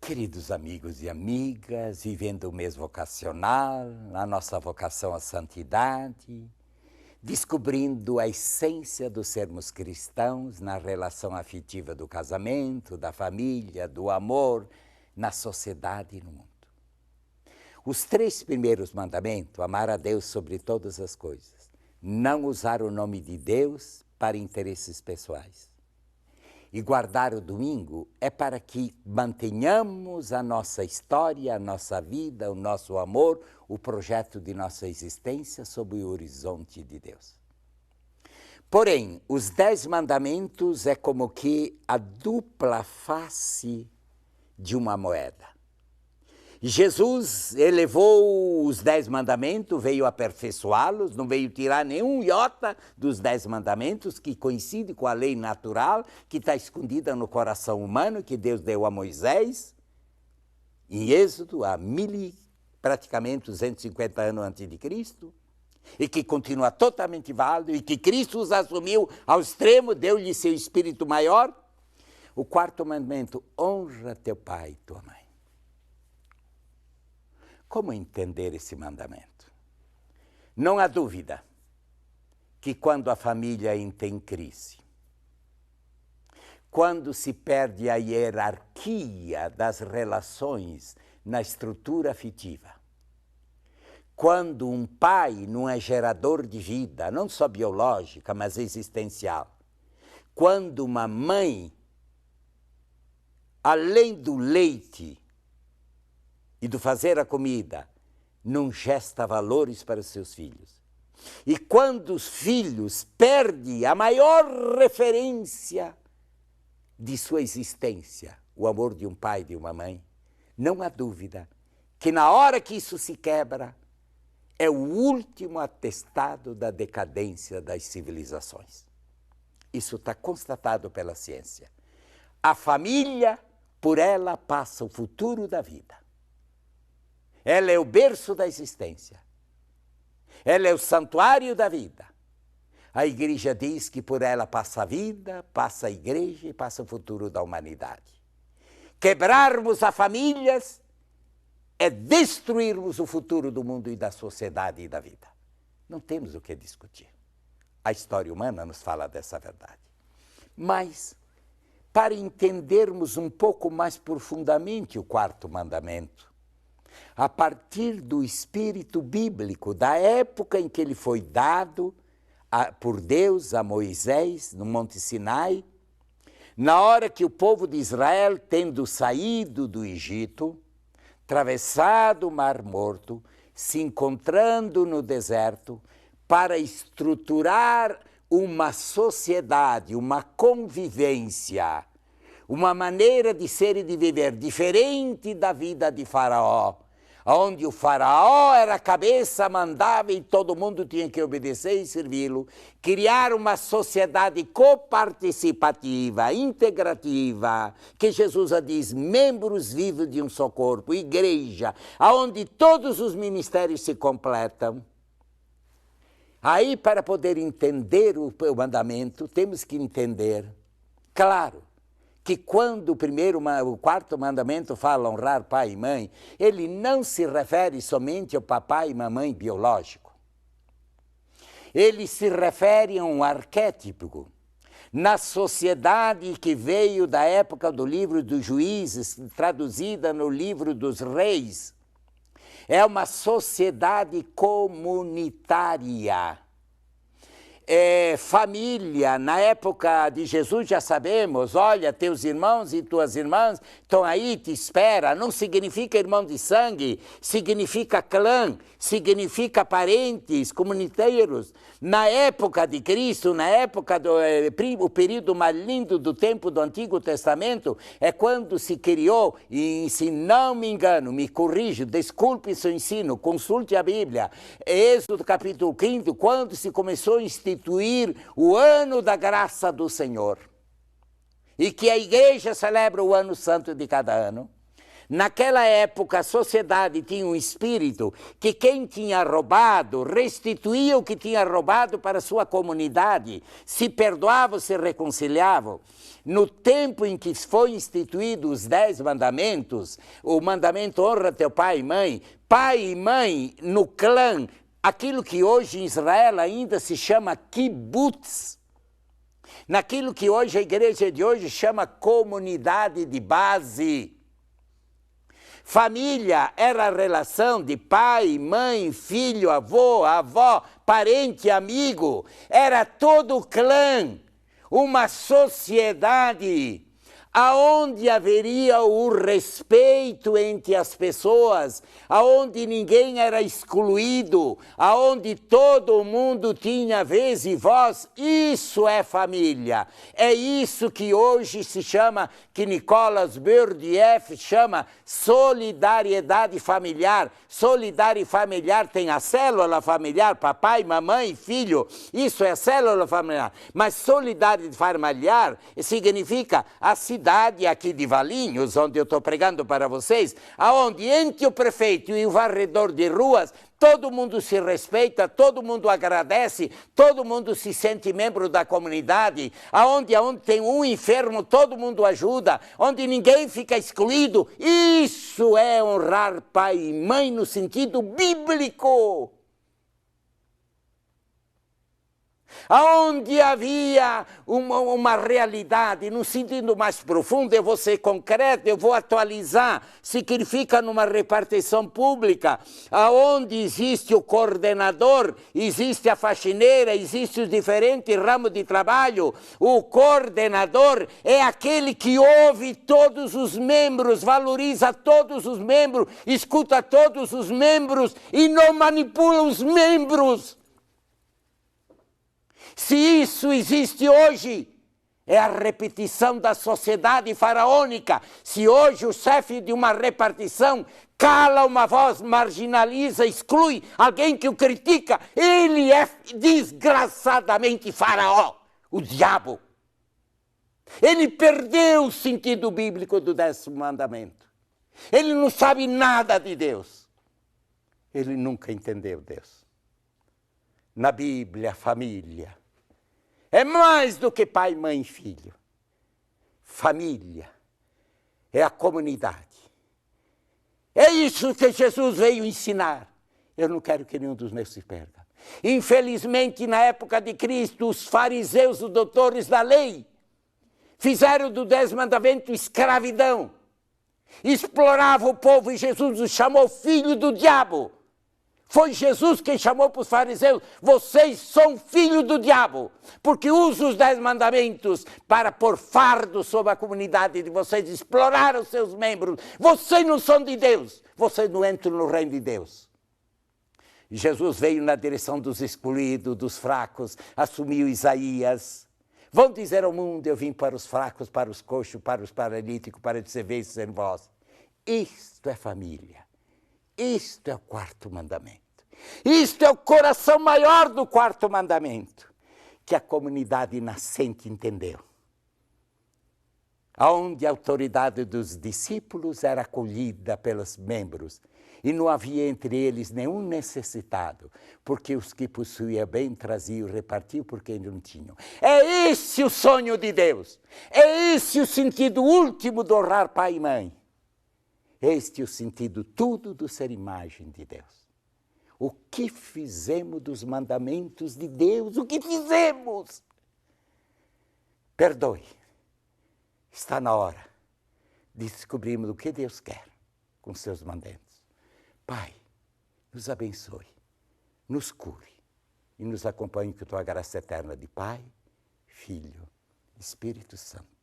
Queridos amigos e amigas, vivendo o mês vocacional, a nossa vocação à santidade, descobrindo a essência do sermos cristãos na relação afetiva do casamento, da família, do amor, na sociedade e no mundo. Os 3 primeiros mandamentos, amar a Deus sobre todas as coisas, não usar o nome de Deus para interesses pessoais. E guardar o domingo é para que mantenhamos a nossa história, a nossa vida, o nosso amor, o projeto de nossa existência sob o horizonte de Deus. Porém, os 10 mandamentos é como que a dupla face de uma moeda. Jesus elevou os 10 mandamentos, veio aperfeiçoá-los, não veio tirar nenhum iota dos 10 mandamentos, que coincide com a lei natural, que está escondida no coração humano, que Deus deu a Moisés, em Êxodo, há praticamente 250 anos antes de Cristo, e que continua totalmente válido, e que Cristo os assumiu ao extremo, deu-lhe seu espírito maior. O 4º mandamento, honra teu pai e tua mãe. Como entender esse mandamento? Não há dúvida que quando a família entra em crise, quando se perde a hierarquia das relações na estrutura afetiva, quando um pai não é gerador de vida, não só biológica, mas existencial, quando uma mãe, além do leite e do fazer a comida, não gesta valores para os seus filhos. E quando os filhos perdem a maior referência de sua existência, o amor de um pai e de uma mãe, não há dúvida que na hora que isso se quebra, é o último atestado da decadência das civilizações. Isso está constatado pela ciência. A família, por ela, passa o futuro da vida. Ela é o berço da existência. Ela é o santuário da vida. A igreja diz que por ela passa a vida, passa a igreja e passa o futuro da humanidade. Quebrarmos as famílias é destruirmos o futuro do mundo e da sociedade e da vida. Não temos o que discutir. A história humana nos fala dessa verdade. Mas, para entendermos um pouco mais profundamente o 4º mandamento, a partir do espírito bíblico, da época em que ele foi dado por Deus a Moisés, no Monte Sinai, na hora que o povo de Israel, tendo saído do Egito, atravessado o Mar Morto, se encontrando no deserto, para estruturar uma sociedade, uma convivência, uma maneira de ser e de viver diferente da vida de Faraó, onde o faraó era a cabeça, mandava e todo mundo tinha que obedecer e servi-lo, criar uma sociedade coparticipativa, integrativa, que Jesus diz, membros vivos de um só corpo, igreja, onde todos os ministérios se completam. Aí, para poder entender o mandamento, temos que entender, claro, que quando o 4º mandamento fala honrar pai e mãe, ele não se refere somente ao papai e mamãe biológico. Ele se refere a um arquétipo. Na sociedade que veio da época do livro dos Juízes, traduzida no livro dos Reis, é uma sociedade comunitária. Família, na época de Jesus já sabemos, olha, teus irmãos e tuas irmãs estão aí, te espera, não significa irmão de sangue, significa clã, significa parentes, comuniteiros. Na época de Cristo, na época o período mais lindo do tempo do Antigo Testamento, é quando se criou, e se não me engano, me corrijo, desculpe seu ensino, consulte a Bíblia, Êxodo capítulo 5, quando se começou a instituir o ano da graça do Senhor, e que a igreja celebra o ano santo de cada ano. Naquela época, a sociedade tinha um espírito que quem tinha roubado restituía o que tinha roubado para a sua comunidade, se perdoava, se reconciliava. No tempo em que foi instituído os 10 mandamentos, o mandamento honra teu pai e mãe no clã, aquilo que hoje em Israel ainda se chama kibbutz, naquilo que hoje a igreja de hoje chama comunidade de base. Família era a relação de pai, mãe, filho, avô, avó, parente, amigo. Era todo o clã, uma sociedade aonde haveria o respeito entre as pessoas, aonde ninguém era excluído, aonde todo mundo tinha vez e voz. Isso é família. É isso que hoje se chama, que Nicolas Berdyaev chama solidariedade familiar. Solidariedade familiar tem a célula familiar, papai, mamãe, filho. Isso é a célula familiar. Mas solidariedade familiar significa a cidade aqui de Valinhos, onde eu estou pregando para vocês, aonde entre o prefeito e o varredor de ruas, todo mundo se respeita, todo mundo agradece, todo mundo se sente membro da comunidade, aonde tem um enfermo, todo mundo ajuda, onde ninguém fica excluído. Isso é honrar pai e mãe no sentido bíblico. Aonde havia uma realidade, no sentido mais profundo, eu vou ser concreto, eu vou atualizar, significa numa repartição pública, aonde existe o coordenador, existe a faxineira, existe os diferentes ramos de trabalho, o coordenador é aquele que ouve todos os membros, valoriza todos os membros, escuta todos os membros e não manipula os membros. Se isso existe hoje, é a repetição da sociedade faraônica. Se hoje o chefe de uma repartição cala uma voz, marginaliza, exclui alguém que o critica, ele é desgraçadamente faraó, o diabo. Ele perdeu o sentido bíblico do 10º mandamento. Ele não sabe nada de Deus. Ele nunca entendeu Deus. Na Bíblia, família é mais do que pai, mãe e filho. Família é a comunidade. É isso que Jesus veio ensinar. Eu não quero que nenhum dos meus se perca. Infelizmente, na época de Cristo, os fariseus, os doutores da lei, fizeram do 10 mandamento escravidão. Exploravam o povo e Jesus os chamou filho do diabo. Foi Jesus quem chamou para os fariseus: vocês são filhos do diabo, porque usam os 10 mandamentos para pôr fardo sobre a comunidade de vocês, explorar os seus membros. Vocês não são de Deus, vocês não entram no reino de Deus. E Jesus veio na direção dos excluídos, dos fracos, assumiu Isaías. Vão dizer ao mundo: eu vim para os fracos, para os coxos, para os paralíticos, para dizer vezes em vós. Isto é família. Isto é o 4º mandamento. Isto é o coração maior do 4º mandamento, que a comunidade nascente entendeu. Onde a autoridade dos discípulos era acolhida pelos membros, e não havia entre eles nenhum necessitado, porque os que possuíam bem traziam e repartiam por quem não tinham. É esse o sonho de Deus. É esse o sentido último de honrar pai e mãe. Este é o sentido tudo do ser imagem de Deus. O que fizemos dos mandamentos de Deus? O que fizemos? Perdoe. Está na hora de descobrirmos o que Deus quer com seus mandamentos. Pai, nos abençoe, nos cure e nos acompanhe com tua graça eterna de Pai, Filho, Espírito Santo.